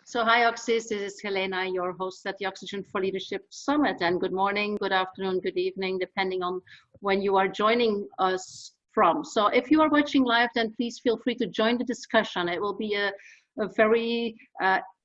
So hi Oxys, this is Helena, your host at the Oxygen for Leadership Summit. And good morning, good afternoon, good evening, depending on when you are joining us from. So if you are watching live, then please feel free to join the discussion. It will be a very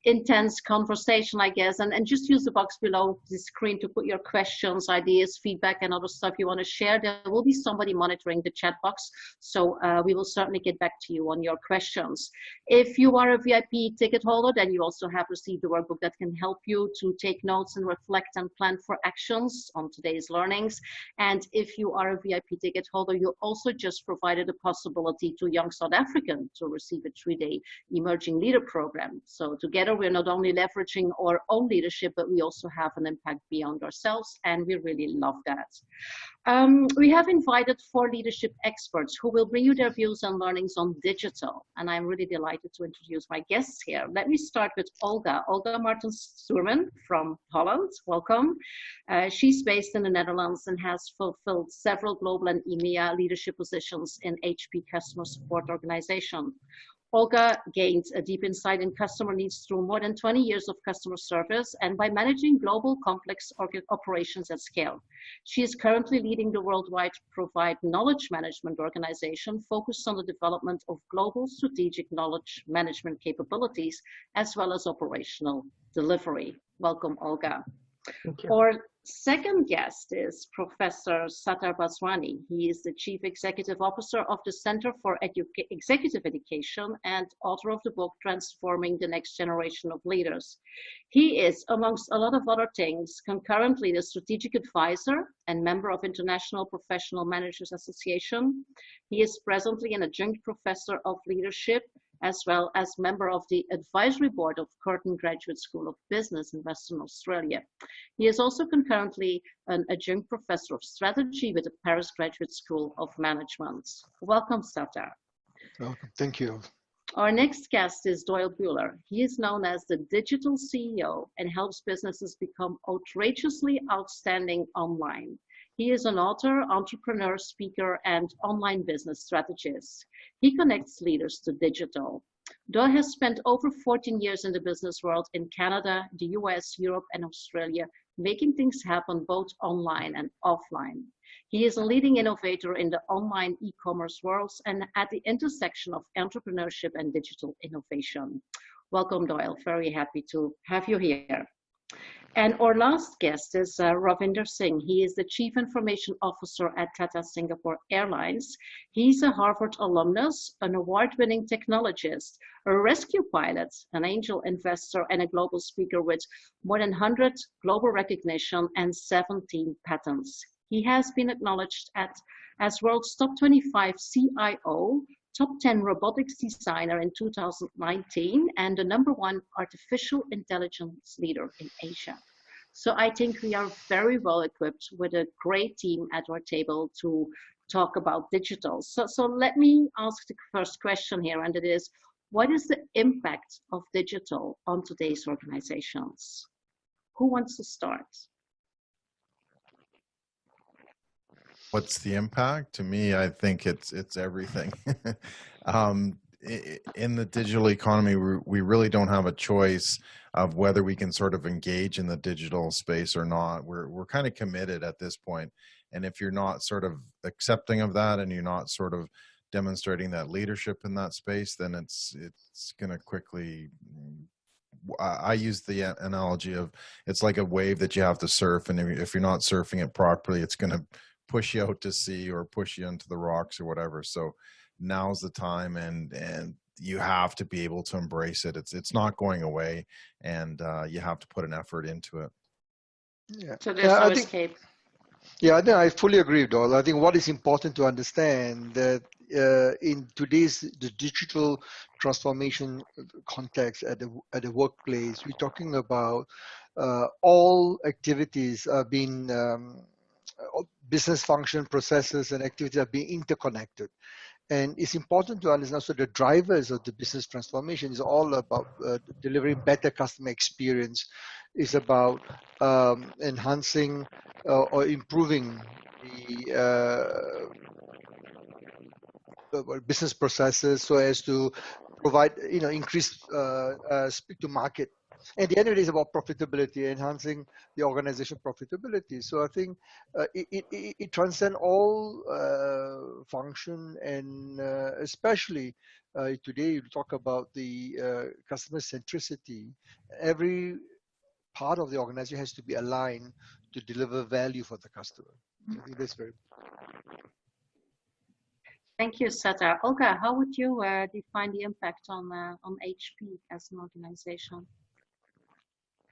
intense conversation, I guess, and just use the box below the screen to put your questions, ideas, feedback, and other stuff you want to share. There will be somebody monitoring the chat box, so we will certainly get back to you on your questions. If you are a VIP ticket holder, then you also have received the workbook that can help you to take notes and reflect and plan for actions on today's learnings. And if you are a VIP ticket holder, you also just provided a possibility to Young South African to receive a 3-day Emerging Leader program. So together, we're not only leveraging our own leadership, but we also have an impact beyond ourselves, and we really love that. We have invited 4 leadership experts who will bring you their views and learnings on digital, and I'm really delighted to introduce my guests here. Let me start with Olga Martens-Stuurman from Holland. Welcome. She's based in the Netherlands and has fulfilled several global and EMEA leadership positions in HP customer support organization. Olga gained a deep insight in customer needs through more than 20 years of customer service and by managing global complex operations at scale. She is currently leading the worldwide Provide Knowledge Management organization focused on the development of global strategic knowledge management capabilities as well as operational delivery. Welcome, Olga. Thank you. Our second guest is Professor Sattar Bawany. He is the Chief Executive Officer of the Center for Executive Education and author of the book, Transforming the Next Generation of Leaders. He is, amongst a lot of other things, concurrently the Strategic Advisor and member of International Professional Managers Association. He is presently an Adjunct Professor of Leadership as well as member of the advisory board of Curtin Graduate School of Business in Western Australia. He is also concurrently an adjunct professor of strategy with the Paris Graduate School of Management. Welcome, Sattar. Welcome. Thank you. Our next guest is Doyle Buehler. He is known as the digital CEO and helps businesses become outrageously outstanding online. He is an author, entrepreneur, speaker, and online business strategist. He connects leaders to digital. Doyle has spent over 14 years in the business world in Canada, the US, Europe, and Australia, making things happen both online and offline. He is a leading innovator in the online e-commerce worlds and at the intersection of entrepreneurship and digital innovation. Welcome, Doyle. Very happy to have you here. And our last guest is Ravinder Singh. He is the Chief Information Officer at Tata Singapore Airlines. He's a Harvard alumnus, an award-winning technologist, a rescue pilot, an angel investor, and a global speaker with more than 100 global recognition and 17 patents. He has been acknowledged as world's top 25 CIO, top 10 robotics designer in 2019, and the #1 artificial intelligence leader in Asia. So I think we are very well equipped with a great team at our table to talk about digital. So let me ask the first question here, and it is, what is the impact of digital on today's organizations? Who wants to start? What's the impact? To me, I think it's everything. In the digital economy, we really don't have a choice of whether we can sort of engage in the digital space or not. We're kind of committed at this point. And if you're not sort of accepting of that and you're not sort of demonstrating that leadership in that space, then it's going to quickly, I use the analogy of it's like a wave that you have to surf. And if you're not surfing it properly, it's going to push you out to sea or push you into the rocks or whatever. So now's the time, and you have to be able to embrace it. It's not going away, and you have to put an effort into it. Yeah. So there's no escape. Yeah, I fully agree, Doyle. I think what is important to understand that in today's the digital transformation context at the workplace, we're talking about all activities are being business function processes and activities are being interconnected. And it's important to understand, so the drivers of the business transformation is all about delivering better customer experience. It's about enhancing or improving the business processes so as to provide, increase speed to market. At the end of the day, it's about profitability, enhancing the organization profitability. So I think it transcends all function, and especially today you talk about the customer centricity. Every part of the organization has to be aligned to deliver value for the customer. I think that's very important. Thank you, Sattar. Olga, how would you define the impact on HP as an organization?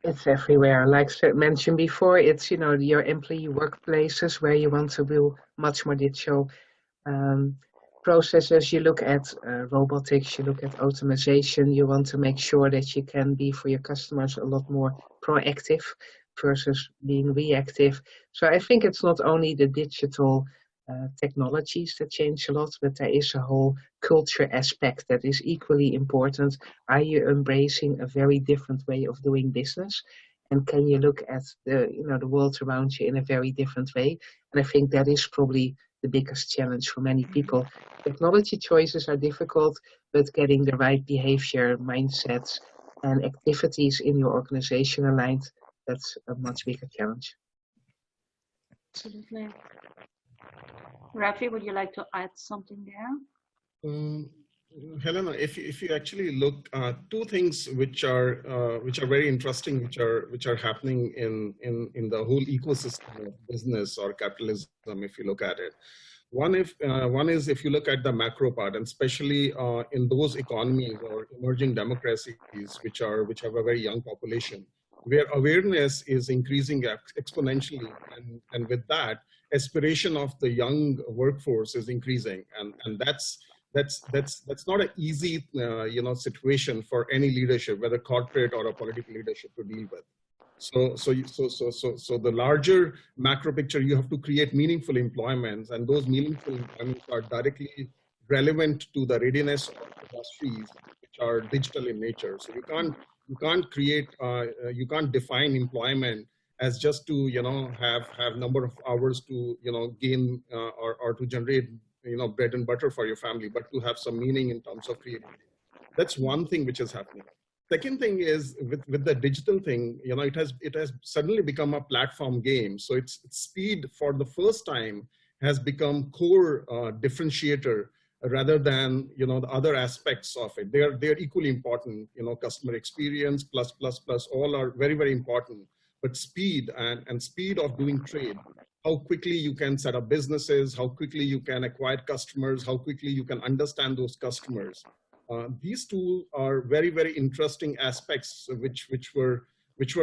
It's everywhere. Like mentioned before, it's, your employee workplaces where you want to build much more digital processes. You look at robotics, you look at automation. You want to make sure that you can be for your customers a lot more proactive versus being reactive. So I think it's not only the digital technologies that change a lot, but there is a whole culture aspect that is equally important. Are you embracing a very different way of doing business? And can you look at the world around you in a very different way? And I think that is probably the biggest challenge for many people. Technology choices are difficult, but getting the right behavior, mindsets, and activities in your organization aligned, that's a much bigger challenge. Absolutely. Rafi, would you like to add something there? Helena, if you actually look at two things which are very interesting, which are happening in the whole ecosystem of business or capitalism, if you look at it. One is if you look at the macro part, and especially in those economies or emerging democracies which have a very young population, where awareness is increasing exponentially, and with that, aspiration of the young workforce is increasing, and that's not an easy situation for any leadership, whether corporate or a political leadership, to deal with. So the larger macro picture, you have to create meaningful employments, and those meaningful employments are directly relevant to the readiness of industries which are digital in nature. So you can't define employment as just to have number of hours to gain or to generate bread and butter for your family, but to have some meaning in terms of creativity. That's one thing which is happening. Second thing is with the digital thing, it has suddenly become a platform game. So its speed for the first time has become core differentiator rather than the other aspects of it. They're equally important. Customer experience plus all are very, very important. But speed and speed of doing trade, how quickly you can set up businesses, how quickly you can acquire customers, how quickly you can understand those customers. These two are very, very interesting aspects which were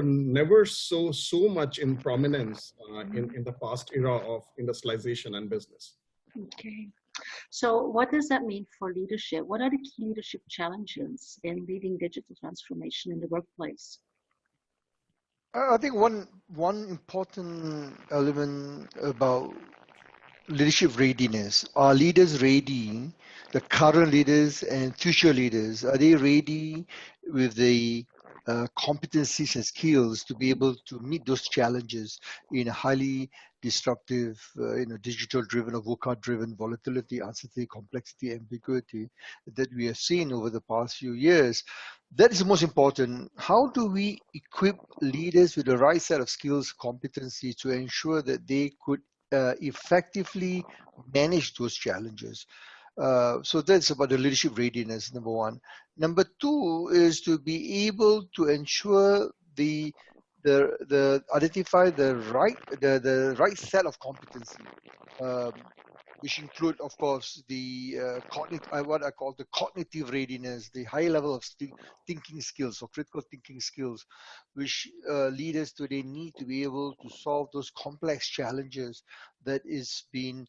never so much in prominence in the past era of industrialization and business. Okay. So what does that mean for leadership? What are the key leadership challenges in leading digital transformation in the workplace? I think one important element about leadership readiness. Are leaders ready? The current leaders and future leaders, are they ready with the competencies and skills to be able to meet those challenges in a highly disruptive, digital-driven or VUCA-driven volatility, uncertainty, complexity, ambiguity that we have seen over the past few years? That is the most important. How do we equip leaders with the right set of skills, competencies to ensure that they could effectively manage those challenges? So that's about the leadership readiness, number one. Number two is to be able to ensure the identify the right set of competency, which include, of course, the what I call the cognitive readiness, the high level of thinking skills or critical thinking skills, which leaders today need to be able to solve those complex challenges that is being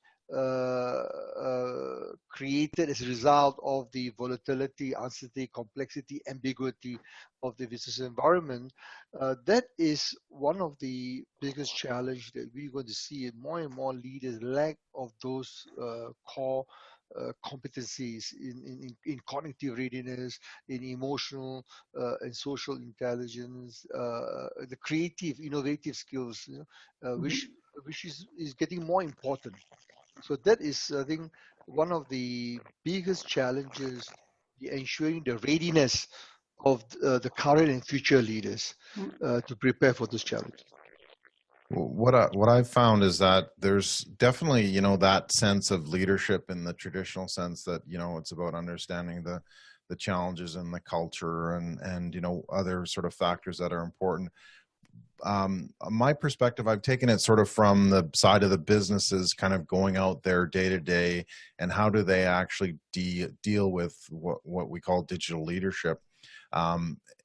created as a result of the volatility, uncertainty, complexity, ambiguity of the business environment. That is one of the biggest challenges that we're going to see. More and more leaders lack of those core competencies in cognitive readiness, in emotional and social intelligence, the creative, innovative skills, which is getting more important. So that is, I think, one of the biggest challenges ensuring the readiness of the current and future leaders to prepare for this challenge? What I've found is that there's definitely, you know, that sense of leadership in the traditional sense that, you know, it's about understanding the challenges and the culture and, you know, other sort of factors that are important. My perspective, I've taken it sort of from the side of the businesses kind of going out there day to day and how do they actually deal with what we call digital leadership.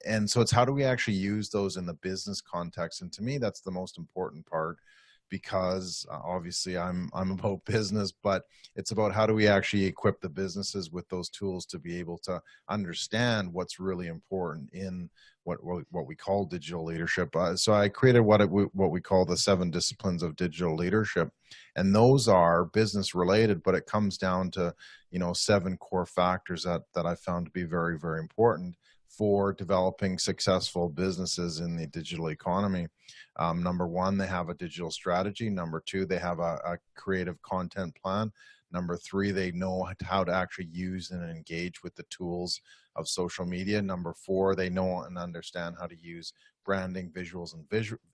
And so it's how do we actually use those in the business context? And to me, that's the most important part, because obviously I'm about business, but it's about how do we actually equip the businesses with those tools to be able to understand what's really important in what we call digital leadership. So I created what we call the 7 disciplines of digital leadership, and those are business related, but it comes down to, you know, 7 core factors that I found to be very, very important for developing successful businesses in the digital economy. Number 1, they have a digital strategy. Number 2, they have a creative content plan. Number 3, they know how to actually use and engage with the tools of social media. Number 4, they know and understand how to use branding, visuals,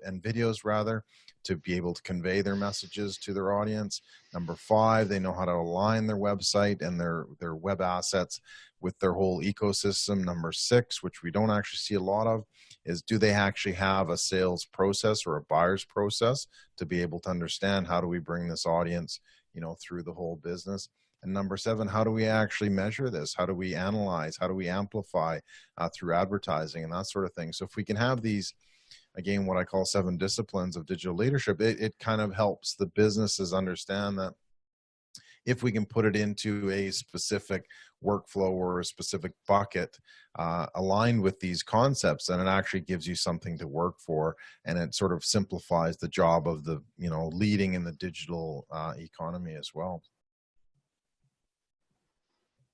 and videos rather, to be able to convey their messages to their audience. Number 5, they know how to align their website and their web assets with their whole ecosystem. Number 6, which we don't actually see a lot of, is do they actually have a sales process or a buyer's process to be able to understand how do we bring this audience, you know, through the whole business. And number 7, how do we actually measure this? How do we analyze? How do we amplify through advertising and that sort of thing? So if we can have these, again, what I call 7 disciplines of digital leadership, it kind of helps the businesses understand that if we can put it into a specific workflow or a specific bucket aligned with these concepts, then it actually gives you something to work for, and it sort of simplifies the job of the, you know, leading in the digital economy as well.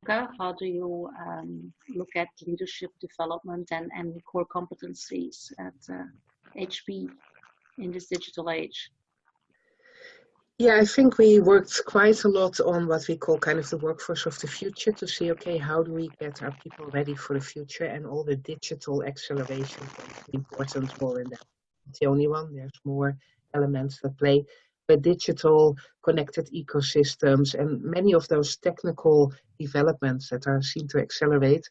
How do you look at leadership development and core competencies at HP in this digital age? Yeah, I think we worked quite a lot on what we call kind of the workforce of the future to see, okay, how do we get our people ready for the future, and all the digital acceleration is an important role in that. It's the only one, there's more elements that play, but digital connected ecosystems and many of those technical developments that are seen to accelerate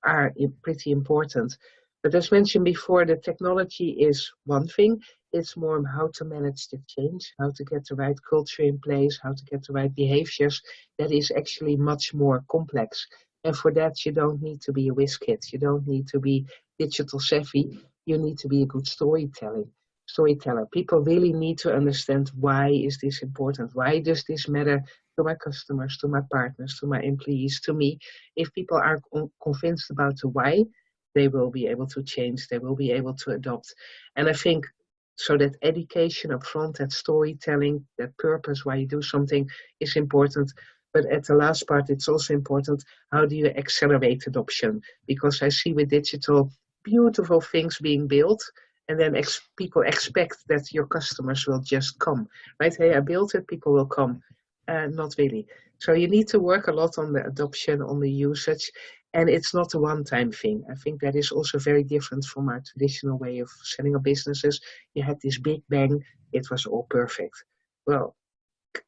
are pretty important. But as mentioned before, the technology is one thing. It's more how to manage the change, how to get the right culture in place, how to get the right behaviors. That is actually much more complex. And for that, you don't need to be a whiz kid. You don't need to be digital savvy. You need to be a good storyteller. People really need to understand, why is this important? Why does this matter to my customers, to my partners, to my employees, to me? If people are convinced about the why, they will be able to change, they will be able to adopt. And I think so that education up front, that storytelling, that purpose, why you do something is important. But at the last part, it's also important, how do you accelerate adoption? Because I see with digital, beautiful things being built, and then people expect that your customers will just come, right? Hey, I built it, people will come. Not really. So you need to work a lot on the adoption, on the usage, and it's not a one-time thing. I think that is also very different from our traditional way of setting up businesses. You had this big bang, it was all perfect. Well,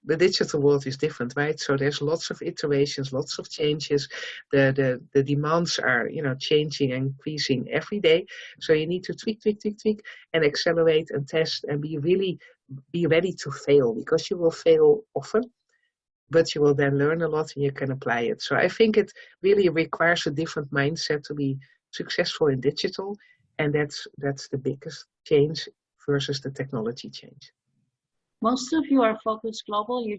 the digital world is different, right? So there's lots of iterations, lots of changes. The demands are, you know, changing and increasing every day. So you need to tweak, and accelerate and test and be ready to fail, because you will fail often, but you will then learn a lot and you can apply it. So I think it really requires a different mindset to be successful in digital, and that's the biggest change versus the technology change. Most of you are focused global. You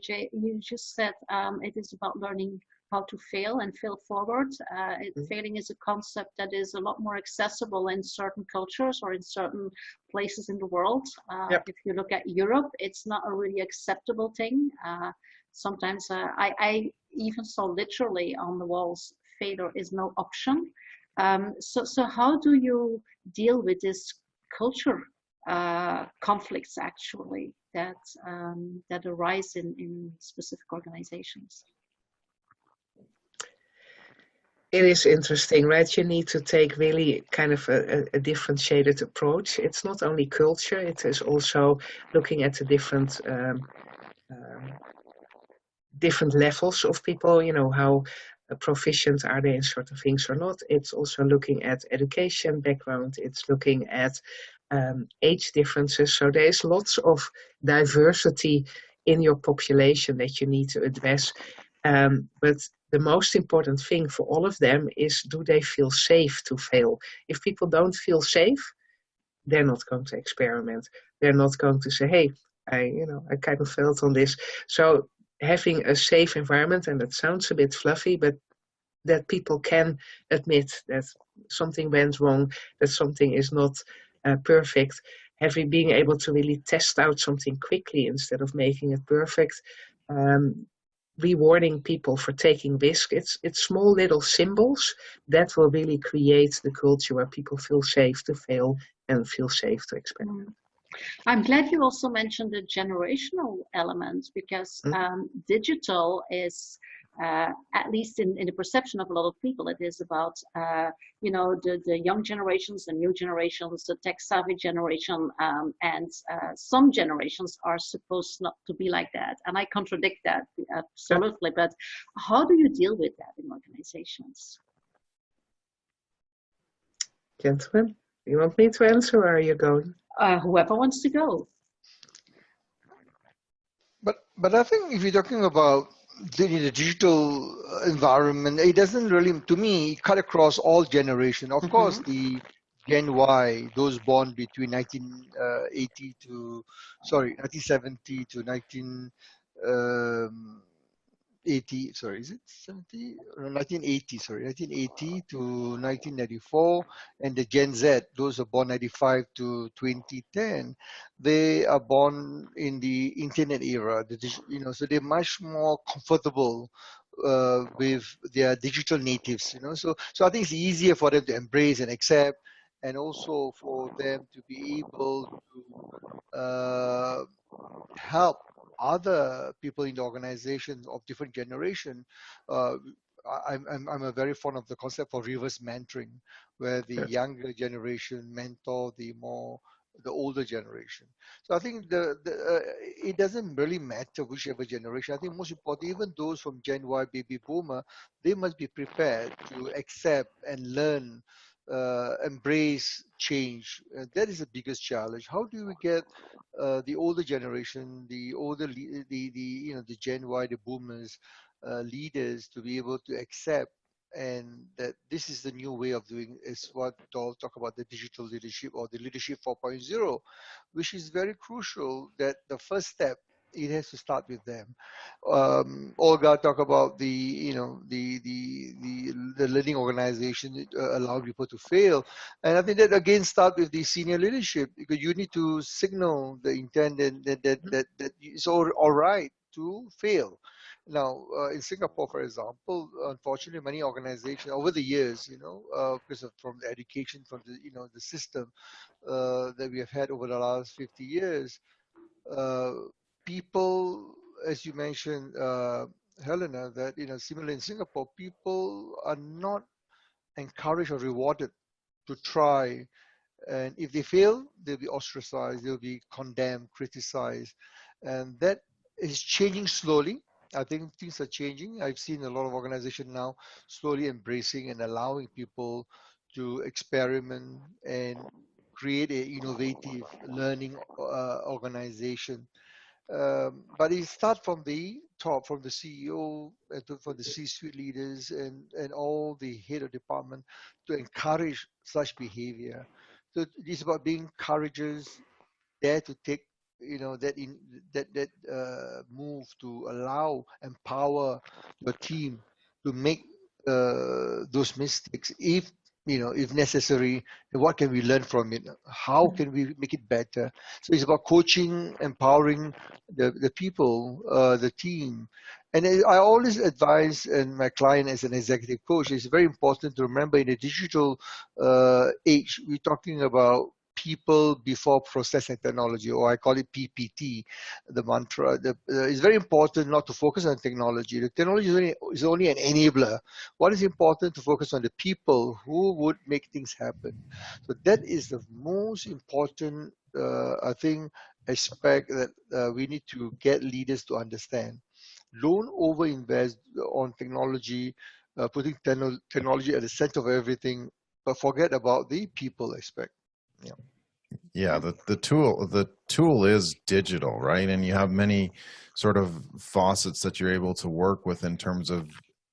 just said it is about learning how to fail and fail forward. Failing is a concept that is a lot more accessible in certain cultures or in certain places in the world. Yep. If you look at Europe, it's not a really acceptable thing. Sometimes I even saw literally on the walls, failure is no option. So how do you deal with this culture conflicts actually that arise in specific organizations? It is interesting, right? You need to take really kind of a differentiated approach. It's not only culture, it is also looking at the different levels of people, you know, how proficient are they in certain things or not. It's also looking at education background. It's looking at age differences. So there's lots of diversity in your population that you need to address. But the most important thing for all of them is, do they feel safe to fail? If people don't feel safe, they're not going to experiment. They're not going to say, hey, I kind of failed on this. So having a safe environment, and that sounds a bit fluffy, but that people can admit that something went wrong, that something is not perfect, being able to really test out something quickly instead of making it perfect, rewarding people for taking risk. It's small little symbols that will really create the culture where people feel safe to fail and feel safe to experiment. I'm glad you also mentioned the generational element, because digital is, at least in the perception of a lot of people, it is about, the young generations, the new generations, the tech-savvy generation, and some generations are supposed not to be like that. And I contradict that absolutely. But how do you deal with that in organizations? Gentlemen, you want me to answer, or are you going? Whoever wants to go. But I think if you're talking about the digital environment, it doesn't really, to me, cut across all generations. Of course, the Gen Y, those born between 1970 to 1980, sorry, is it 70? 1980, sorry, 1980 to 1994, and the Gen Z, those are born 95 to 2010, they are born in the internet era, so they're much more comfortable with their digital natives, so I think it's easier for them to embrace and accept, and also for them to be able to help other people in the organization of different generation. I'm a very fond of the concept of reverse mentoring, where the younger generation mentor the older generation. So I think it doesn't really matter whichever generation. I think most important, even those from Gen Y, baby boomer, they must be prepared to accept and learn, embrace change. That is the biggest challenge. How do we get the older generation, the Gen Y, the boomers, leaders, to be able to accept, and that this is the new way of doing, is what Dahl talk about, the digital leadership, or the leadership 4.0, which is very crucial. That the first step, it has to start with them. Olga talk about the learning organization allow people to fail, and I think that again start with the senior leadership, because you need to signal the intent that it's all right to fail. Now, in Singapore, for example, unfortunately, many organizations over the years, because from the education, from the system that we have had over the last 50 years, people, as you mentioned, Helena, that similarly in Singapore, people are not encouraged or rewarded to try, and if they fail, they'll be ostracized, they'll be condemned, criticized, and that is changing slowly. I think things are changing. I've seen a lot of organizations now slowly embracing and allowing people to experiment and create an innovative learning organization. But it starts from the top, from the CEO, from the C-suite leaders, and all the head of department, to encourage such behavior. So it's about being courageous, dare to take that move, to allow, empower your team to make those mistakes, if necessary. What can we learn from it? How can we make it better? So it's about coaching, empowering the people, the team. And I always advise, and my client as an executive coach, it's very important to remember, in the digital age, we're talking about people before process and technology, or I call it PPT, the mantra. It's very important not to focus on technology. The technology is only an enabler. What is important to focus on the people who would make things happen. So that is the most important, I think, aspect that we need to get leaders to understand. Don't overinvest on technology, putting technology at the center of everything, but forget about the people aspect. Yeah. Yeah, the tool is digital, right? And you have many sort of faucets that you're able to work with in terms of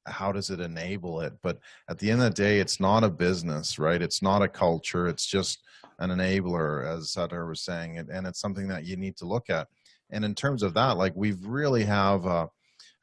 how does it enable it. But at the end of the day, it's not a business, right? It's not a culture. It's just an enabler, as Sattar was saying, and it's something that you need to look at. And in terms of that, like we've really have, I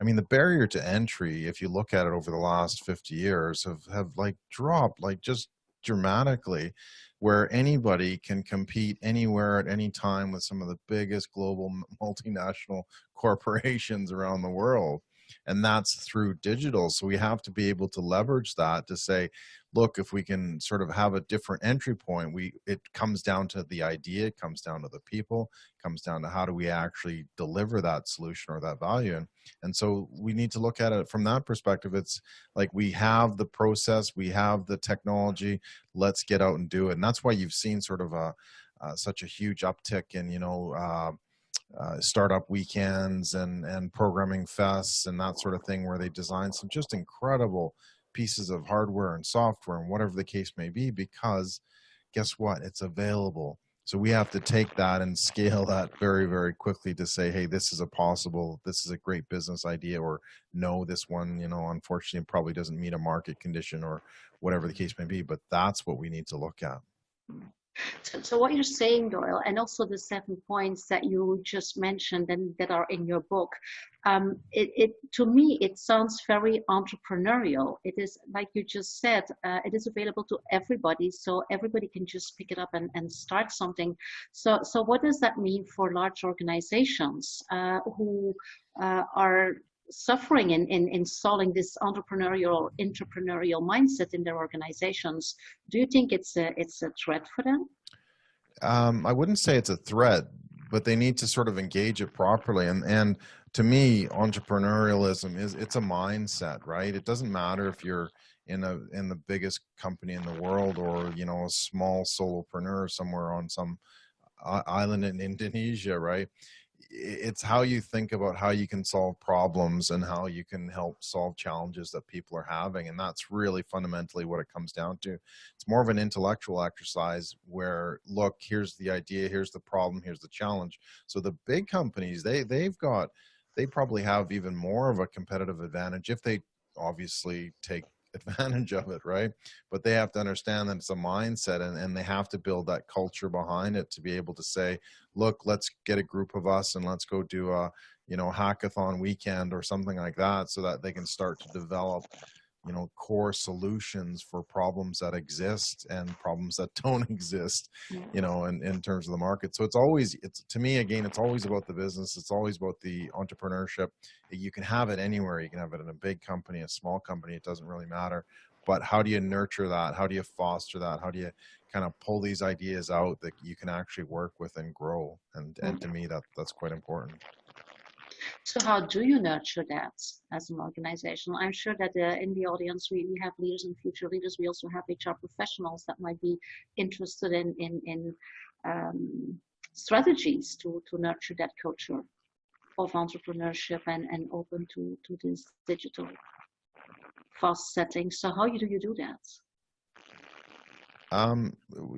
mean, the barrier to entry, if you look at it over the last 50 years, have like dropped like just dramatically, where anybody can compete anywhere at any time with some of the biggest global multinational corporations around the world. And that's through digital. So we have to be able to leverage that to say, look, if we can sort of have a different entry point, it comes down to the idea, it comes down to the people, it comes down to how do we actually deliver that solution or that value. And so we need to look at it from that perspective. It's like we have the process, we have the technology, let's get out and do it. And that's why you've seen sort of such a huge uptick in, startup weekends and programming fests and that sort of thing, where they design some just incredible pieces of hardware and software and whatever the case may be, because guess what? It's available. So we have to take that and scale that very, very quickly to say, hey, this is this is a great business idea, or no, this one, unfortunately probably doesn't meet a market condition or whatever the case may be. But that's what we need to look at. So what you're saying, Doyle, and also the 7 points that you just mentioned and that are in your book, to me, it sounds very entrepreneurial. It is, like you just said, it is available to everybody, so everybody can just pick it up and start something. So what does that mean for large organizations who are suffering in installing this entrepreneurial mindset in their organizations? Do you think it's a threat for them? I wouldn't say it's a threat, but they need to sort of engage it properly. And to me, entrepreneurialism it's a mindset, right? It doesn't matter if you're in the biggest company in the world, or a small solopreneur somewhere on some island in Indonesia, right? It's how you think about how you can solve problems and how you can help solve challenges that people are having. And that's really fundamentally what it comes down to. It's more of an intellectual exercise where, look, here's the idea, here's the problem, here's the challenge. So the big companies, they probably have even more of a competitive advantage if they obviously take advantage of it, right? But they have to understand that it's a mindset, and they have to build that culture behind it to be able to say, look, let's get a group of us and let's go do a hackathon weekend or something like that, so that they can start to develop core solutions for problems that exist and problems that don't exist, in terms of the market. So it's to me, again, it's always about the business. It's always about the entrepreneurship. You can have it anywhere. You can have it in a big company, a small company, it doesn't really matter. But how do you nurture that? How do you foster that? How do you kind of pull these ideas out that you can actually work with and grow? And to me, that's quite important. So how do you nurture that as an organization? I'm sure that in the audience, we have leaders and future leaders. We also have HR professionals that might be interested in strategies to nurture that culture of entrepreneurship and open to this digital fast setting. So how do you do that?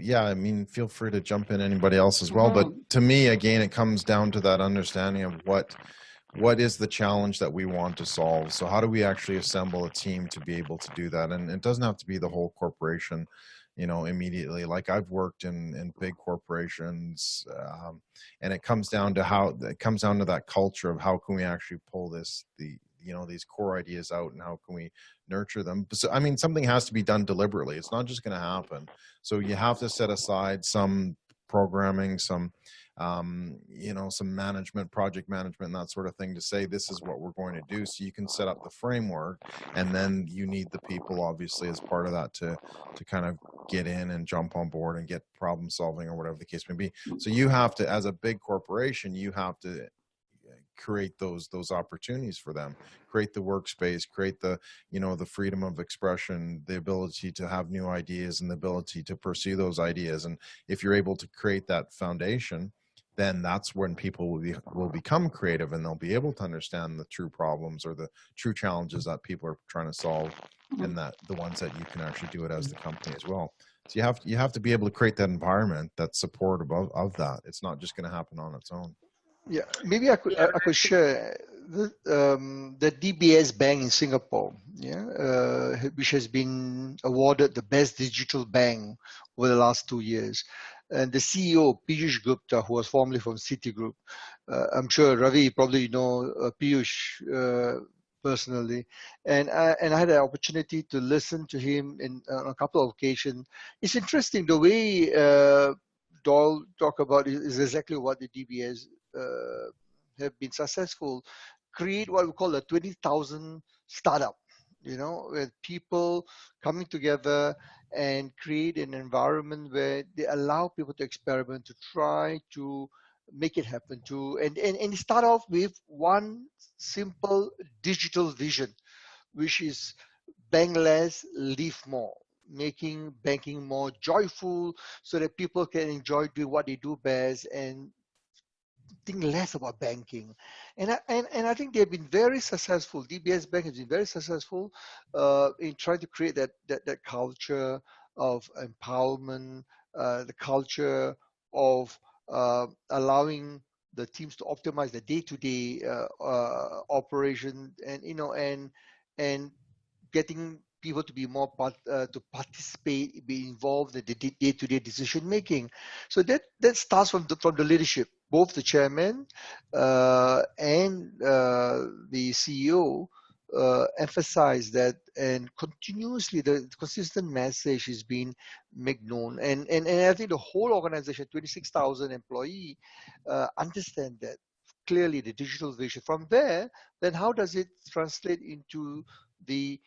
Yeah, I mean, feel free to jump in, anybody else as well. But to me, again, it comes down to that understanding of what is the challenge that we want to solve. So how do we actually assemble a team to be able to do that? And it doesn't have to be the whole corporation, immediately. Like I've worked in big corporations, and it comes down to that culture of how can we actually pull these core ideas out, and how can we nurture them. So, I mean, something has to be done deliberately. It's not just going to happen. So you have to set aside some programming, some you know, some management, project management, and that sort of thing to say, this is what we're going to do. So you can set up the framework, and then you need the people, obviously, as part of that to kind of get in and jump on board and get problem solving or whatever the case may be. So you have to, as a big corporation, you have to create those opportunities for them, create the workspace, create the, you know, the freedom of expression, the ability to have new ideas and the ability to pursue those ideas. And if you're able to create that foundation, then that's when people will become creative, and they'll be able to understand the true problems or the true challenges that people are trying to solve, and that the ones that you can actually do it as the company as well. So you have to be able to create that environment that's supportive of that. It's not just going to happen on its own. Yeah, maybe I could share the DBS Bank in Singapore, which has been awarded the best digital bank over the last 2 years. And the CEO, Piyush Gupta, who was formerly from Citigroup, I'm sure Ravi probably know Piyush personally, and I had an opportunity to listen to him on a couple of occasions. It's interesting the way Doll talk about is exactly what the DBS have been successful. Create what we call a 20,000 startup, you know, with people coming together and create an environment where they allow people to experiment, to try to make it happen, and start off with one simple digital vision, which is bank less, live more, making banking more joyful so that people can enjoy doing what they do best and think less about banking. And I think they've been very successful. DBS Bank has been very successful in trying to create that culture of empowerment, the culture of allowing the teams to optimize the day-to-day operation, and and getting people to be more to participate, be involved in the day-to-day decision making. So that starts from the leadership. Both the chairman and the CEO emphasize that, and continuously the consistent message is being made known. And I think the whole organization, 26,000 employees, understand that clearly, the digital vision. From there, then how does it translate into the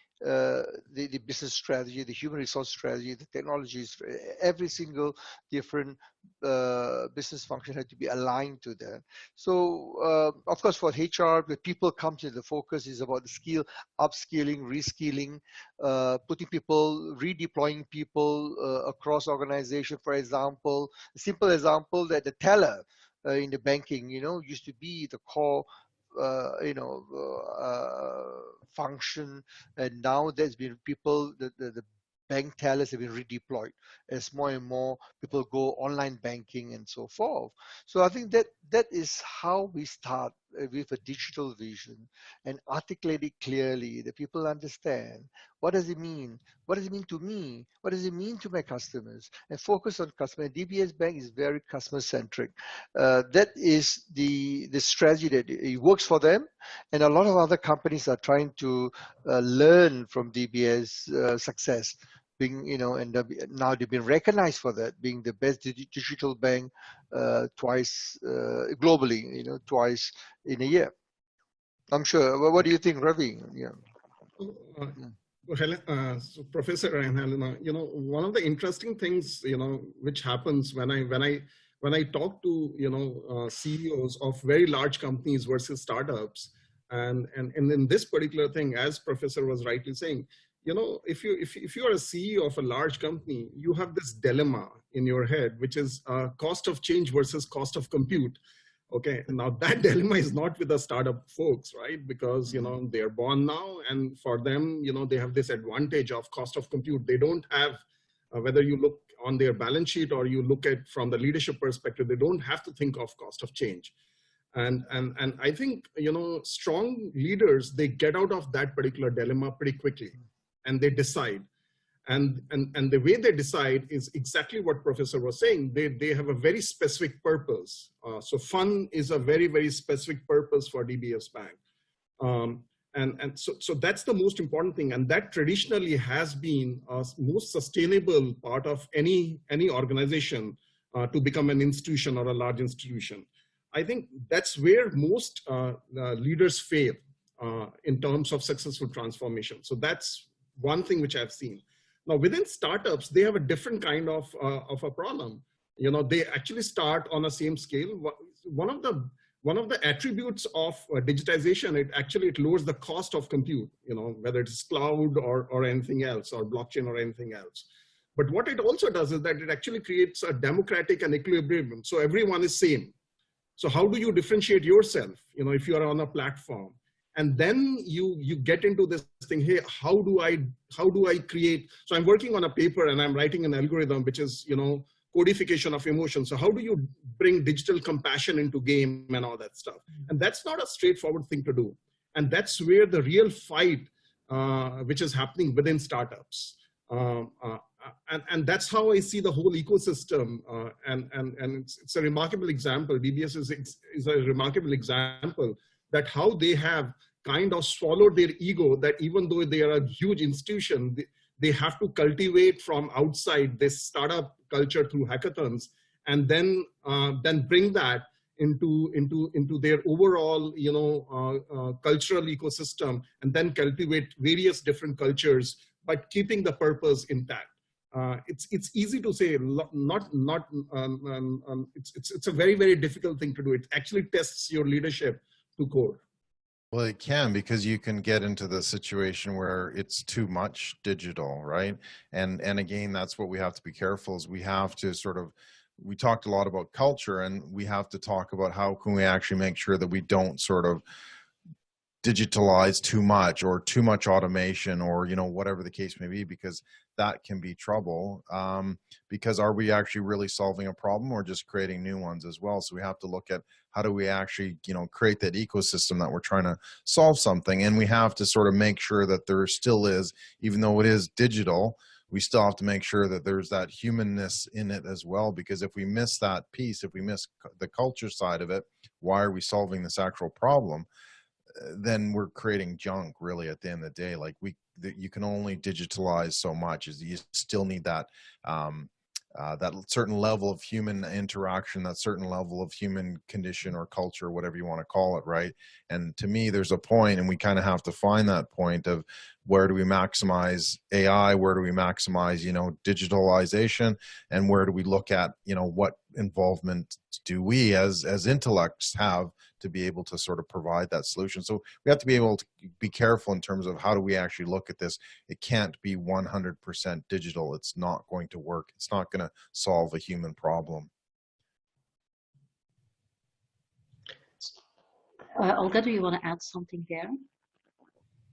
business strategy, the human resource strategy, the technologies? Every single different business function had to be aligned to that. So, of course, for HR, the people comes in the focus is about the skill, upskilling, reskilling, putting people, redeploying people across organization. For example, a simple example that the teller in the banking, used to be the core function, and now there's been people, the bank tellers have been redeployed as more and more people go online banking and so forth. So I think that is how we start with a digital vision and articulate it clearly, that people understand what does it mean, what does it mean to me, what does it mean to my customers, and focus on customer. DBS Bank is very customer centric. That is the strategy that it works for them, and a lot of other companies are trying to learn from DBS success, being and now they've been recognized for that, being the best digital bank twice globally, twice in a year. I'm sure. What do you think, Ravi? Yeah. So Professor and Helena, one of the interesting things, which happens when I talk to, CEOs of very large companies versus startups, and in this particular thing, as Professor was rightly saying, if you are a CEO of a large company, you have this dilemma in your head, which is cost of change versus cost of compute. Okay, now that dilemma is not with the startup folks, right? Because, they're born now, and for them, they have this advantage of cost of compute. They don't have, whether you look on their balance sheet or you look at from the leadership perspective, they don't have to think of cost of change. And I think, strong leaders, they get out of that particular dilemma pretty quickly, and they decide. And the way they decide is exactly what Professor was saying. They have a very specific purpose. So fun is a very, very specific purpose for DBS Bank. So that's the most important thing. And that traditionally has been a most sustainable part of any organization to become an institution or a large institution. I think that's where most leaders fail in terms of successful transformation. So that's one thing which I've seen. Now within startups, they have a different kind of a problem. You know, they actually start on a same scale. One of the attributes of digitization, it lowers the cost of compute, you know, whether it's cloud or anything else, or blockchain or anything else. But what it also does is that it actually creates a democratic and equilibrium. So everyone is same. So how do you differentiate yourself, you know, if you are on a platform? And then you get into this thing, hey, how do I create? So I'm working on a paper and I'm writing an algorithm, which is, you know, codification of emotion. So how do you bring digital compassion into game and all that stuff? And that's not a straightforward thing to do. And that's where the real fight, which is happening within startups. And that's how I see the whole ecosystem. And it's a remarkable example. DBS is a remarkable example that how they have kind of swallowed their ego, that even though they are a huge institution, they have to cultivate from outside this startup culture through hackathons, and then bring that into their overall, you know, cultural ecosystem, and then cultivate various different cultures, but keeping the purpose intact. It's easy to say, it's a very, very difficult thing to do. It actually tests your leadership to core. Well, it can, because you can get into the situation where it's too much digital, right? And again, that's what we have to be careful, is we have to we talked a lot about culture, and we have to talk about how can we actually make sure that we don't sort of digitalize too much, or too much automation, or, you know, whatever the case may be, because that can be trouble. Because are we actually really solving a problem, or just creating new ones as well? So we have to look at how do we actually, you know, create that ecosystem that we're trying to solve something. And we have to sort of make sure that there still is, even though it is digital, we still have to make sure that there's that humanness in it as well. Because if we miss that piece, if we miss the culture side of it, why are we solving this actual problem? Then we're creating junk, really, at the end of the day. Like, you can only digitalize so much. Is you still need that that certain level of human interaction, that certain level of human condition or culture, whatever you want to call it, right? And to me, there's a point, and we kind of have to find that point of where do we maximize AI, where do we maximize, you know, digitalization, and where do we look at, you know, what involvement do we as intellects have to be able to sort of provide that solution. So we have to be able to be careful in terms of how do we actually look at this. It can't be 100% digital. It's not going to work. It's not going to solve a human problem. Olga, do you want to add something there?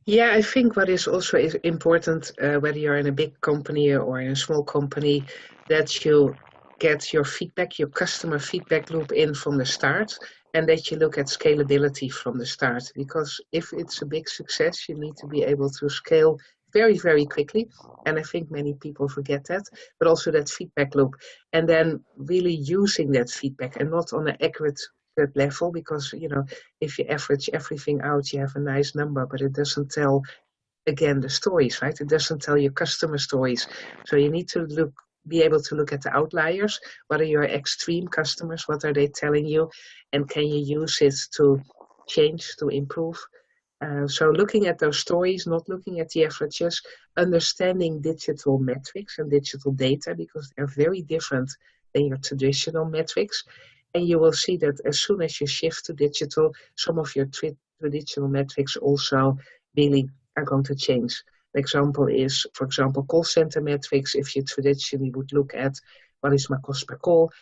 Yeah, I think what is also important, whether you're in a big company or in a small company, that you get your feedback, your customer feedback loop in from the start, and that you look at scalability from the start. Because if it's a big success, you need to be able to scale very, very quickly. And I think many people forget that, but also that feedback loop. And then really using that feedback, and not on an accurate level, because, you know, if you average everything out, you have a nice number, but it doesn't tell, again, the stories, right? It doesn't tell your customer stories. So you need to be able to look at the outliers. What are your extreme customers? What are they telling you? And can you use it to change, to improve? So looking at those stories, not looking at the averages, understanding digital metrics and digital data, because they're very different than your traditional metrics. And you will see that as soon as you shift to digital, some of your traditional metrics also really are going to change. An example is, for example, call center metrics. If you traditionally would look at what is my cost per call,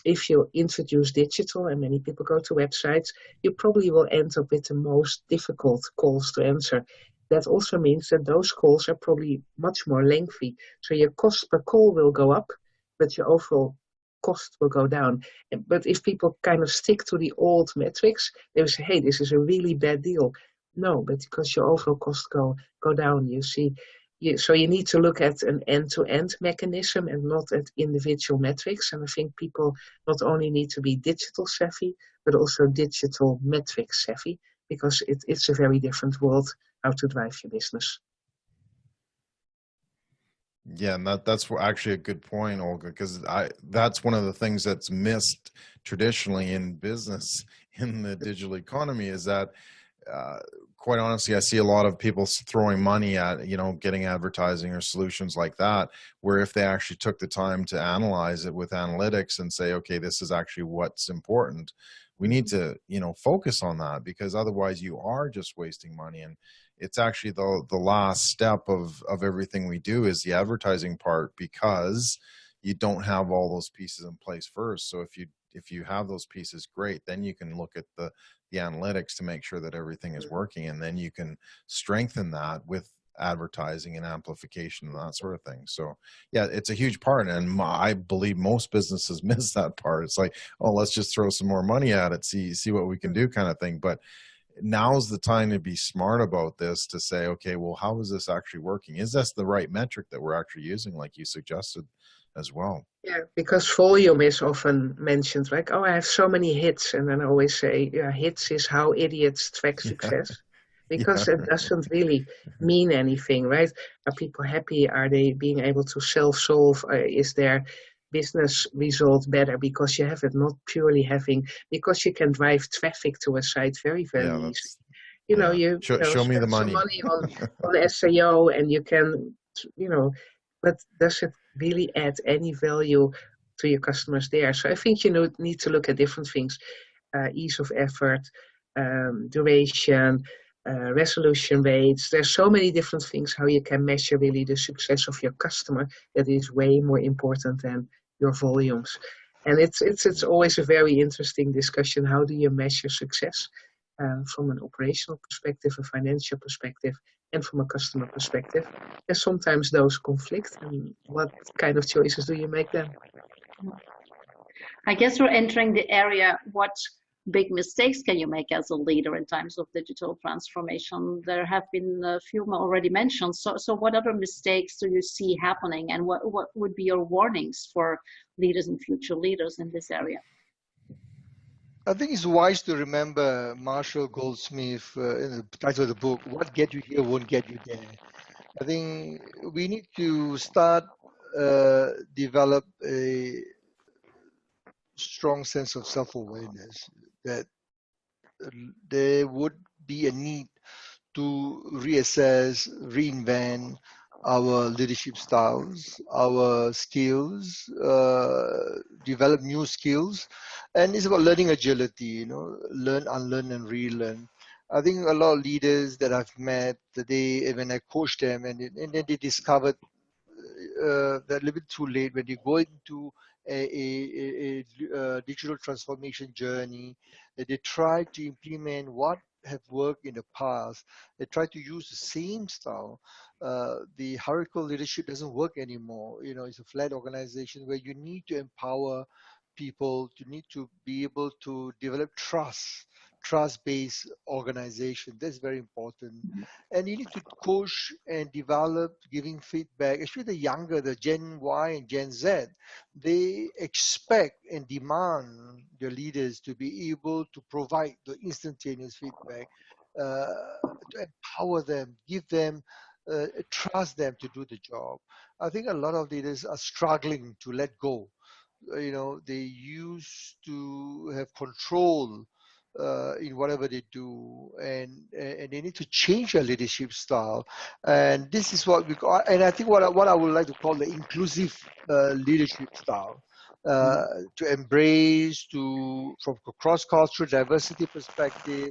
if you introduce digital, and many people go to websites, you probably will end up with the most difficult calls to answer. That also means that those calls are probably much more lengthy. So your cost per call will go up, but your overall cost will go down. But if people kind of stick to the old metrics, they will say, hey, this is a really bad deal. No, but because your overall costs go down, you see. So you need to look at an end-to-end mechanism and not at individual metrics. And I think people not only need to be digital savvy, but also digital metric savvy, because it's a very different world how to drive your business. Yeah, and that's actually a good point, Olga, because that's one of the things that's missed traditionally in business in the digital economy is that uh, quite honestly, I see a lot of people throwing money at, getting advertising or solutions like that, where if they actually took the time to analyze it with analytics and say, okay, this is actually what's important, we need to, focus on that, because otherwise you are just wasting money. And it's actually the last step of everything we do is the advertising part, because you don't have all those pieces in place first. So if you have those pieces, great, then you can look at the analytics to make sure that everything is working, and then you can strengthen that with advertising and amplification and that sort of thing. So yeah, it's a huge part, and I believe most businesses miss that part. It's like, oh, let's just throw some more money at it, see what we can do, kind of thing. But now's the time to be smart about this, to say, okay, well, how is this actually working? Is this the right metric that we're actually using, like you suggested as well? Yeah, because volume is often mentioned, like, oh, I have so many hits. And then I always say, yeah, hits is how idiots track success. Because Yeah. it doesn't really mean anything, right? Are people happy? Are they being able to self-solve? Is their business result better because you have it, not purely having, because you can drive traffic to a site very, very Yeah, easy. that's yeah. You Show me the spend some money. money on SEO and you can, but does it really add any value to your customers there? So I think you need to look at different things, ease of effort, duration, resolution rates. There's so many different things how you can measure really the success of your customer that is way more important than your volumes. And it's always a very interesting discussion. How do you measure success from an operational perspective, a financial perspective, and from a customer perspective? And sometimes those conflict. And what kind of choices do you make then? I guess we're entering the area, what big mistakes can you make as a leader in times of digital transformation? There have been a few already mentioned. So what other mistakes do you see happening, and what would be your warnings for leaders and future leaders in this area? I think it's wise to remember Marshall Goldsmith in the title of the book, "What get you here won't get you there." I think we need to start develop a strong sense of self-awareness that there would be a need to reassess, reinvent our leadership styles, our skills, develop new skills. And it's about learning agility, learn, unlearn, and relearn. I think a lot of leaders that I've met, when I coach them, and then they discovered that a little bit too late when you go into a digital transformation journey, that they try to implement what have worked in the past. They try to use the same style. The hierarchical leadership doesn't work anymore. It's a flat organization where you need to empower people, you need to be able to develop trust-based organization. That's very important. And you need to coach and develop, giving feedback, especially the younger, the Gen Y and Gen Z. They expect and demand their leaders to be able to provide the instantaneous feedback, to empower them, give them, trust them to do the job. I think a lot of leaders are struggling to let go. They used to have control in whatever they do, and they need to change their leadership style. And this is what we call, and I think what I would like to call the inclusive leadership style. To embrace, from a cross-cultural diversity perspective,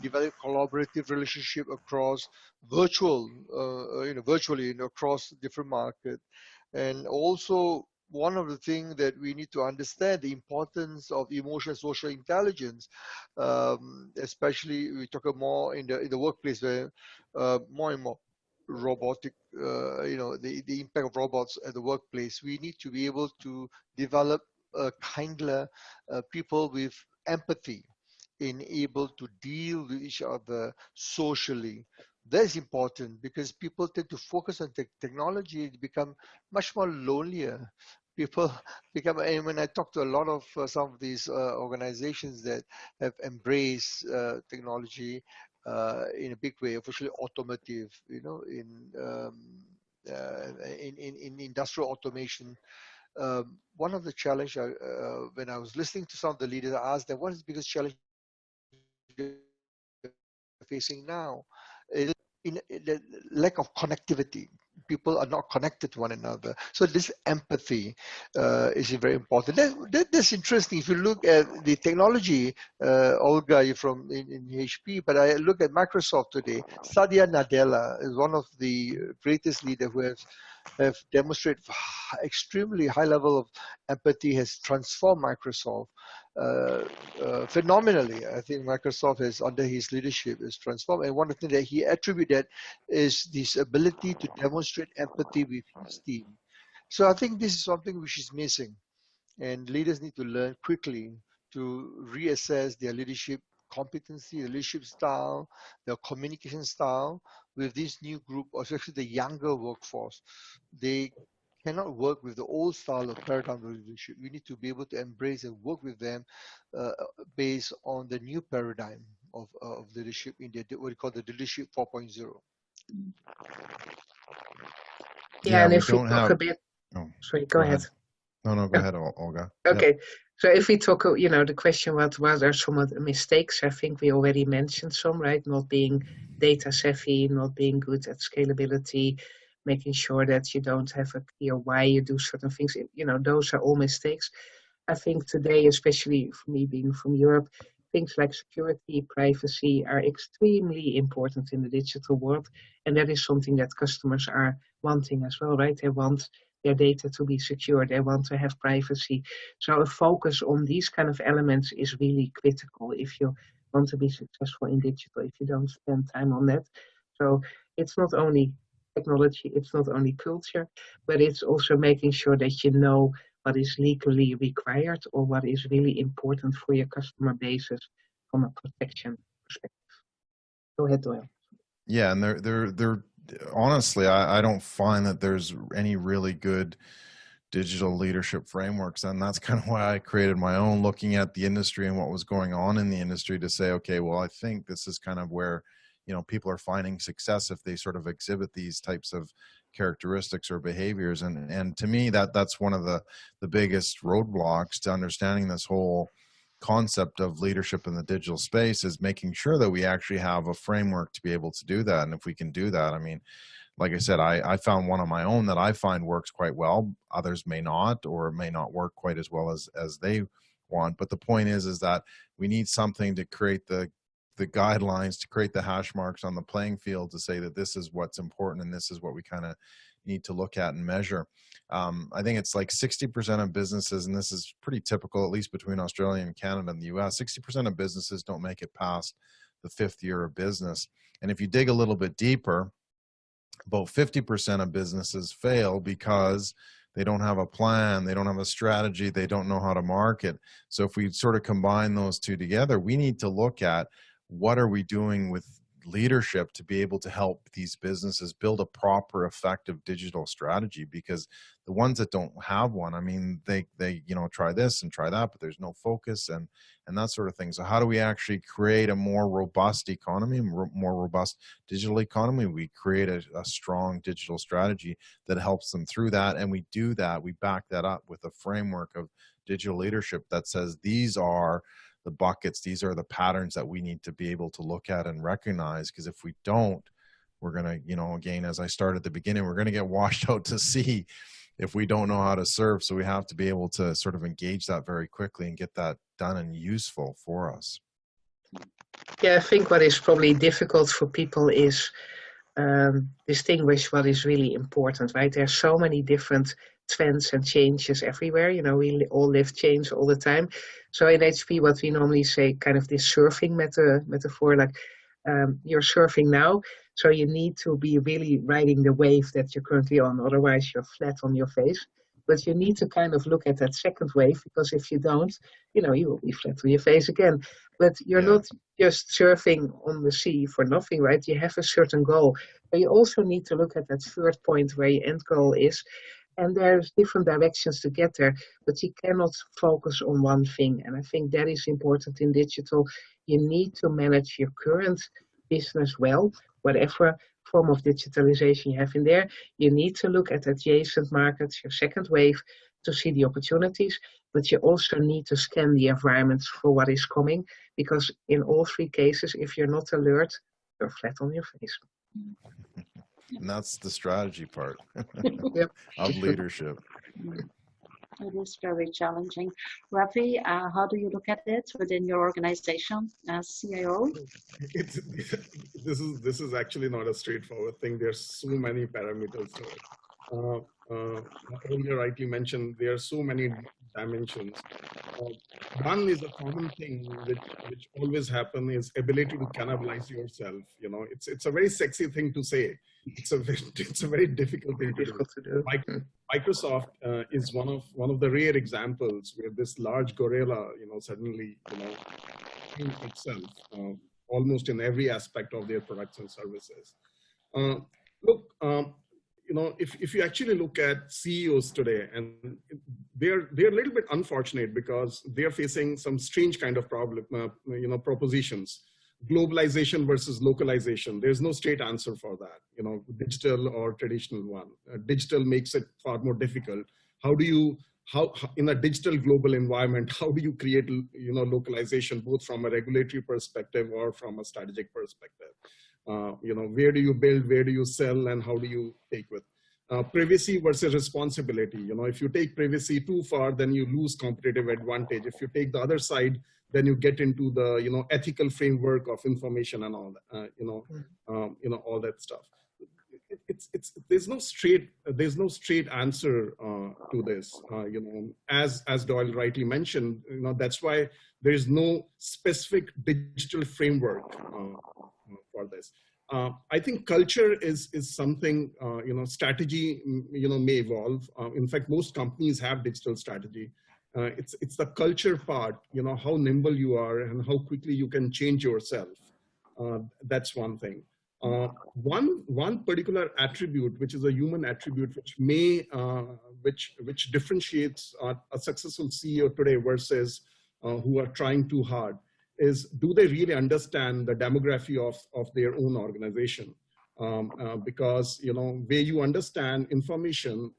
develop collaborative relationship across virtually, across different markets. And also, one of the things that we need to understand, the importance of emotional social intelligence, especially we talk more in the workplace where more and more robotic, the impact of robots at the workplace. We need to be able to develop kinder people with empathy, in able to deal with each other socially. That's important because people tend to focus on technology, it become much more lonelier. People become, and when I talk to a lot of some of these organizations that have embraced technology in a big way, especially automotive, in in industrial automation. One of the challenge when I was listening to some of the leaders, I asked them, what is the biggest challenge you're facing now? In the lack of connectivity. People are not connected to one another. So this empathy is very important. That's interesting. If you look at the technology, Olga, you're from in HP, but I look at Microsoft today. Satya Nadella is one of the greatest leaders who have demonstrated extremely high level of empathy, has transformed Microsoft phenomenally. I think Microsoft has, under his leadership, is transformed. And one of the things that he attributed is this ability to demonstrate empathy with his team. So I think this is something which is missing, and leaders need to learn quickly to reassess their leadership competency, their leadership style, their communication style with this new group, especially the younger workforce. They cannot work with the old style of paradigm of leadership. We need to be able to embrace and work with them based on the new paradigm of leadership in the, what we call the leadership 4.0. Yeah, and we if we don't talk have. a bit, Oh, sorry, go ahead. No, go ahead, Olga. Okay, so if we talk, the question, what are some of the mistakes? I think we already mentioned some, right? Not being data savvy, not being good at scalability, making sure that you don't have a clear why you do certain things. Those are all mistakes. I think today, especially for me being from Europe, things like security, privacy are extremely important in the digital world. And that is something that customers are wanting as well, right? They want their data to be secure. They want to have privacy. So a focus on these kind of elements is really critical if you want to be successful in digital, if you don't spend time on that. So it's not only technology, it's not only culture, but it's also making sure that you know what is legally required or what is really important for your customer bases from a protection perspective. Go ahead, Doyle. Yeah, and they're honestly, I don't find that there's any really good digital leadership frameworks, and that's kind of why I created my own, looking at the industry and what was going on in the industry to say, okay, well, I think this is kind of where people are finding success if they sort of exhibit these types of characteristics or behaviors, and to me that's one of the biggest roadblocks to understanding this whole concept of leadership in the digital space, is making sure that we actually have a framework to be able to do that. And if we can do that, I mean, like I said, I found one on my own that I find works quite well. Others may not, or it may not work quite as well as they want. But the point is that we need something to create the guidelines, to create the hash marks on the playing field, to say that this is what's important and this is what we kind of need to look at and measure. I think it's like 60% of businesses, and this is pretty typical, at least between Australia and Canada and the US, 60% of businesses don't make it past the 5th year of business. And if you dig a little bit deeper, about 50% of businesses fail because they don't have a plan, they don't have a strategy, they don't know how to market. So if we sort of combine those two together, we need to look at what are we doing with leadership to be able to help these businesses build a proper, effective digital strategy. Because the ones that don't have one, I mean, they try this and try that, but there's no focus and that sort of thing. So how do we actually create a more robust economy, more robust digital economy? We create a strong digital strategy that helps them through that, and we do that. We back that up with a framework of digital leadership that says these are the buckets, these are the patterns that we need to be able to look at and recognize. Because if we don't, we're going to, again, as I started at the beginning, we're going to get washed out to sea if we don't know how to serve. So we have to be able to sort of engage that very quickly and get that done and useful for us. Yeah, I think what is probably difficult for people is distinguish what is really important, right? There are so many different trends and changes everywhere. We all live change all the time. So in HP, what we normally say, kind of this surfing metaphor, like you're surfing now, so you need to be really riding the wave that you're currently on, otherwise you're flat on your face. But you need to kind of look at that second wave, because if you don't, you will be flat on your face again. But you're not just surfing on the sea for nothing, right? You have a certain goal. But you also need to look at that third point where your end goal is. And there's different directions to get there, but you cannot focus on one thing. And I think that is important in digital. You need to manage your current business well, whatever form of digitalization you have in there. You need to look at adjacent markets, your second wave, to see the opportunities, but you also need to scan the environments for what is coming, because in all three cases, if you're not alert, you're flat on your face. And that's the strategy part Yep. of leadership. It is very challenging. Rafi, how do you look at it within your organization as CIO? This is actually not a straightforward thing. There's so many parameters. Earlier rightly mentioned, there are so many dimensions. One is a common thing which always happen is ability to cannibalize yourself. You know, it's a very sexy thing to say. It's a very difficult thing to do. Microsoft is one of the rare examples where this large gorilla, you know, suddenly, you know, in itself almost in every aspect of their products and services. Look, you know, if you actually look at CEOs today, and they're a little bit unfortunate because they're facing some strange kind of problem, you know, propositions. Globalization versus localization. There's no straight answer for that, you know, digital or traditional one. Digital makes it far more difficult. How do you, in a digital global environment, how do you create, you know, localization, both from a regulatory perspective or from a strategic perspective? You know, where do you build, where do you sell, and how do you take with? Privacy versus responsibility. You know, if you take privacy too far, then you lose competitive advantage. If you take the other side, then you get into the, you know, ethical framework of information and all that, you know, all that stuff. There's no straight answer to this. You know, as Doyle rightly mentioned, you know, that's why there is no specific digital framework for this. I think culture is something, you know, strategy, you know, may evolve. In fact, most companies have digital strategy. It's the culture part, you know, how nimble you are and how quickly you can change yourself. That's one thing. One particular attribute, which is a human attribute, which may, which differentiates a successful CEO today versus who are trying too hard, is do they really understand the demography of their own organization? Because, you know, where you understand information,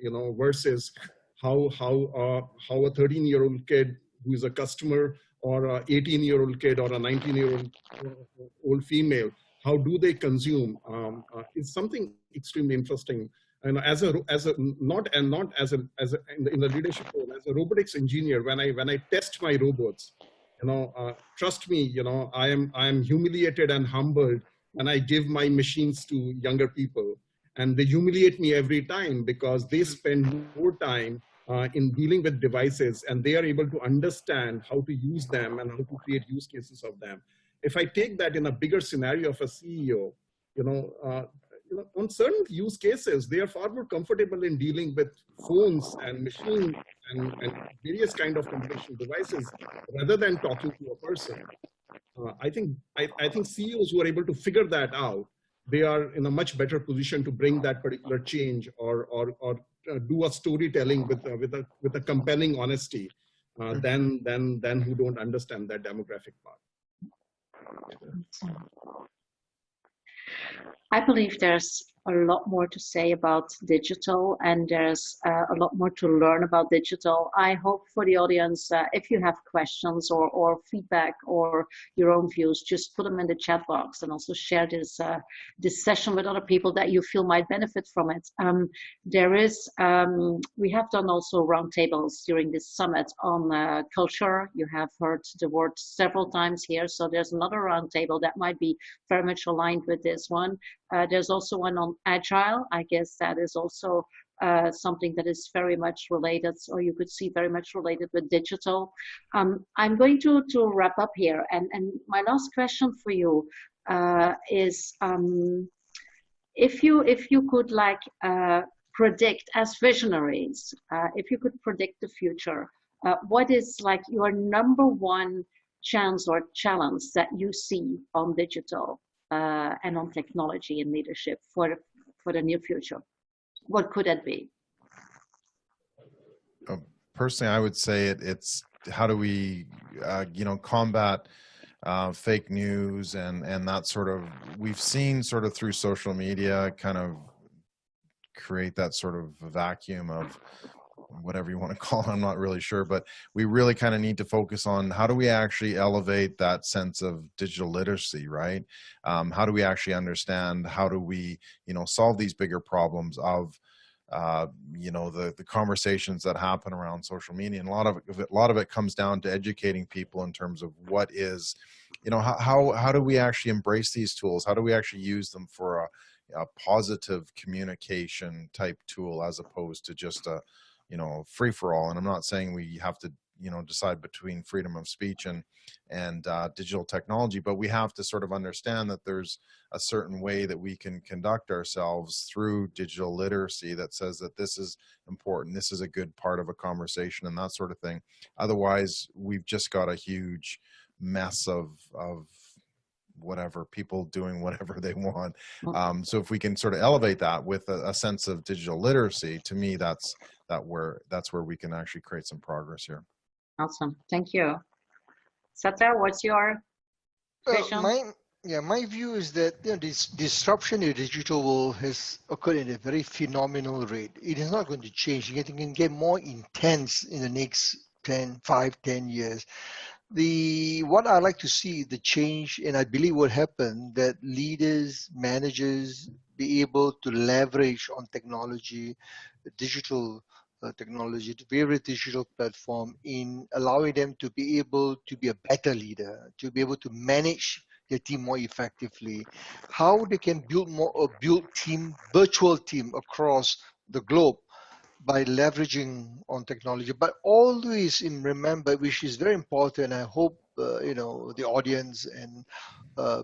you know, versus how a 13-year-old kid who is a customer, or a 18-year-old kid, or a 19-year-old female, how do they consume? Is something extremely interesting. And in the leadership role, as a robotics engineer, when I test my robots, you know, trust me, you know, I am humiliated and humbled when I give my machines to younger people, and they humiliate me every time because they spend more time in dealing with devices, and they are able to understand how to use them and how to create use cases of them. If I take that in a bigger scenario of a CEO, you know, on certain use cases, they are far more comfortable in dealing with phones and machines and various kind of computational devices rather than talking to a person. I think CEOs who are able to figure that out, they are in a much better position to bring that particular change or do a storytelling with a compelling honesty than who don't understand that demographic part. I believe there's a lot more to say about digital, and there's a lot more to learn about digital. I hope for the audience, if you have questions or feedback or your own views, just put them in the chat box, and also share this this session with other people that you feel might benefit from it. We have done also roundtables during this summit on culture. You have heard the word several times here, so there's another roundtable that might be very much aligned with this one. There's also one on agile. I guess that is also something that is very much related, or you could see very much related with digital. I'm going to wrap up here, and my last question for you is if you could like predict as visionaries, if you could predict the future, what is like your #1 chance or challenge that you see on digital and on technology and leadership for the near future? What could it be? Personally, I would say it's how do we, you know, combat fake news and that sort of, we've seen sort of through social media kind of create that sort of vacuum of whatever you want to call it, I'm not really sure, but we really kind of need to focus on how do we actually elevate that sense of digital literacy, right? How do we actually understand, how do we, solve these bigger problems of, the conversations that happen around social media. And a lot of it comes down to educating people in terms of what is, how do we actually embrace these tools? How do we actually use them for a positive communication type tool as opposed to just a, free for all? And I'm not saying we have to, decide between freedom of speech and digital technology, but we have to sort of understand that there's a certain way that we can conduct ourselves through digital literacy that says that this is important, this is a good part of a conversation and that sort of thing. Otherwise, we've just got a huge mess of whatever, people doing whatever they want. So if we can sort of elevate that with a sense of digital literacy, to me, that's where we can actually create some progress here. Awesome, thank you. Sattar, what's your vision? My view is that this disruption in the digital world has occurred at a very phenomenal rate. It is not going to change. It can get more intense in the next 10 years. What I like to see the change, and I believe will happen, that leaders, managers be able to leverage on technology, digital technology, the various digital platform in allowing them to be able to be a better leader, to be able to manage their team more effectively, how they can build virtual team across the globe by leveraging on technology, but always remember, which is very important. I hope the audience and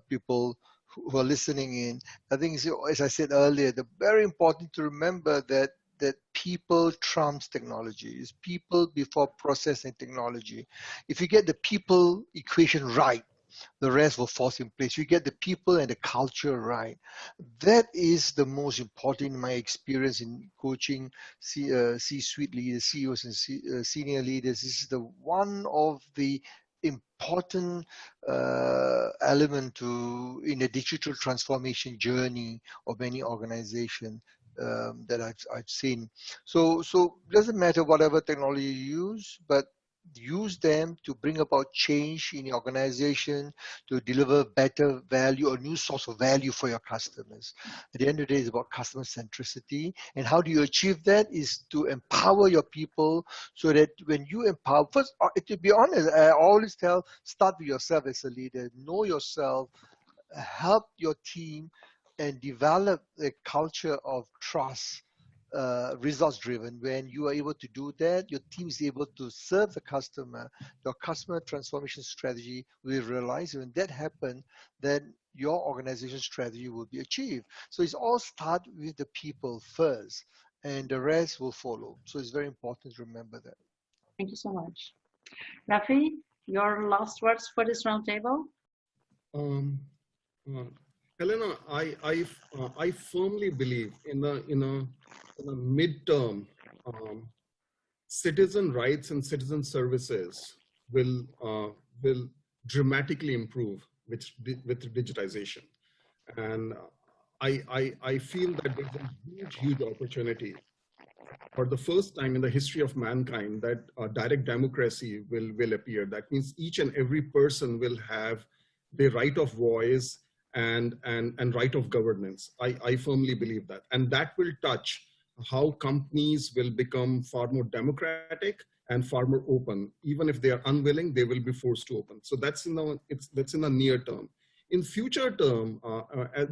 people who are listening in, I think, as I said earlier, very important to remember that people trumps technology. It's people before process and technology. If you get the people equation right, the rest will fall in place. You get the people and the culture right. That is the most important in my experience in coaching C-suite leaders, CEOs and senior leaders. This is one of the important element in a digital transformation journey of any organization that I've seen. So it doesn't matter whatever technology you use, but use them to bring about change in your organization, to deliver better value or new source of value for your customers. At the end of the day, it's about customer centricity. And how do you achieve that is to empower your people so that when you empower, first, to be honest, I always tell, start with yourself as a leader, know yourself, help your team, and develop a culture of trust, results driven. When you are able to do that, your team is able to serve the customer. Your customer transformation strategy will realize. When that happens, then your organization strategy will be achieved. So it's all start with the people first, and the rest will follow. So it's very important to remember that. Thank you so much. Rafi, your last words for this roundtable? Helena, I firmly believe in a midterm, citizen rights and citizen services will dramatically improve with digitization, and I feel that there's a huge opportunity for the first time in the history of mankind that direct democracy will appear. That means each and every person will have the right of voice and right of governance. I firmly believe that. And that will touch how companies will become far more democratic and far more open. Even if they are unwilling, they will be forced to open. So that's in the near term. In future term,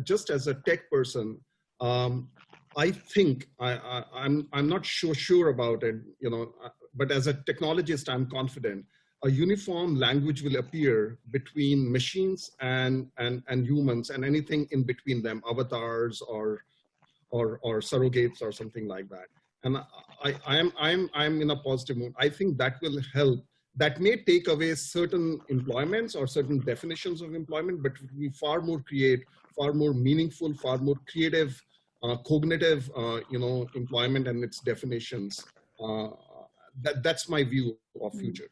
just as a tech person, I think I'm not sure about it, but as a technologist, I'm confident a uniform language will appear between machines and humans and anything in between them, avatars or surrogates or something like that. And I'm in a positive mood. I think that will help. That may take away certain employments or certain definitions of employment, but we far more meaningful, far more creative, cognitive, employment and its definitions. That's my view of future.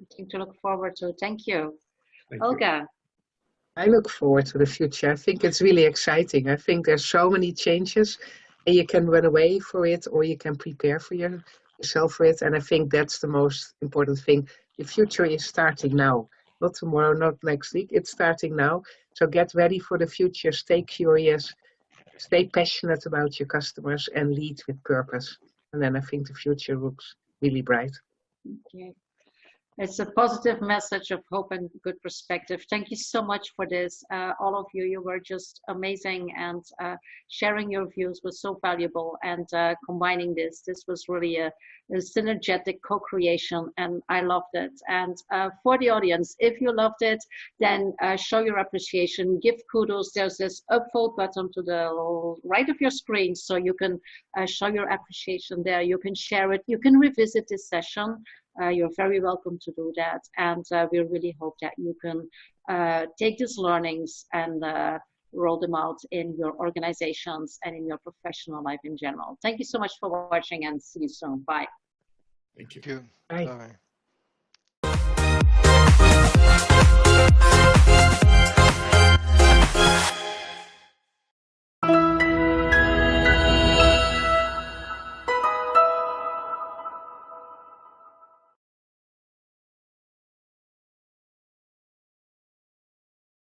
Something to look forward to. Thank you. Thank you. Olga. I look forward to the future. I think it's really exciting. I think there's so many changes, and you can run away for it, or you can prepare for yourself for it. And I think that's the most important thing. The future is starting now, not tomorrow, not next week. It's starting now. So get ready for the future. Stay curious, stay passionate about your customers, and lead with purpose. And then I think the future looks really bright. Okay. It's a positive message of hope and good perspective. Thank you so much for this. All of you, you were just amazing, and sharing your views was so valuable, and combining this was really a synergetic co-creation, and I loved it. And for the audience, if you loved it, then show your appreciation, give kudos. There's this upvote button to the right of your screen, so you can show your appreciation there. You can share it. You can revisit this session. You're very welcome to do that, and we really hope that you can take these learnings and roll them out in your organizations and in your professional life in general. Thank you so much for watching, and see you soon. Bye. Thank you. Thank you. Bye. Bye.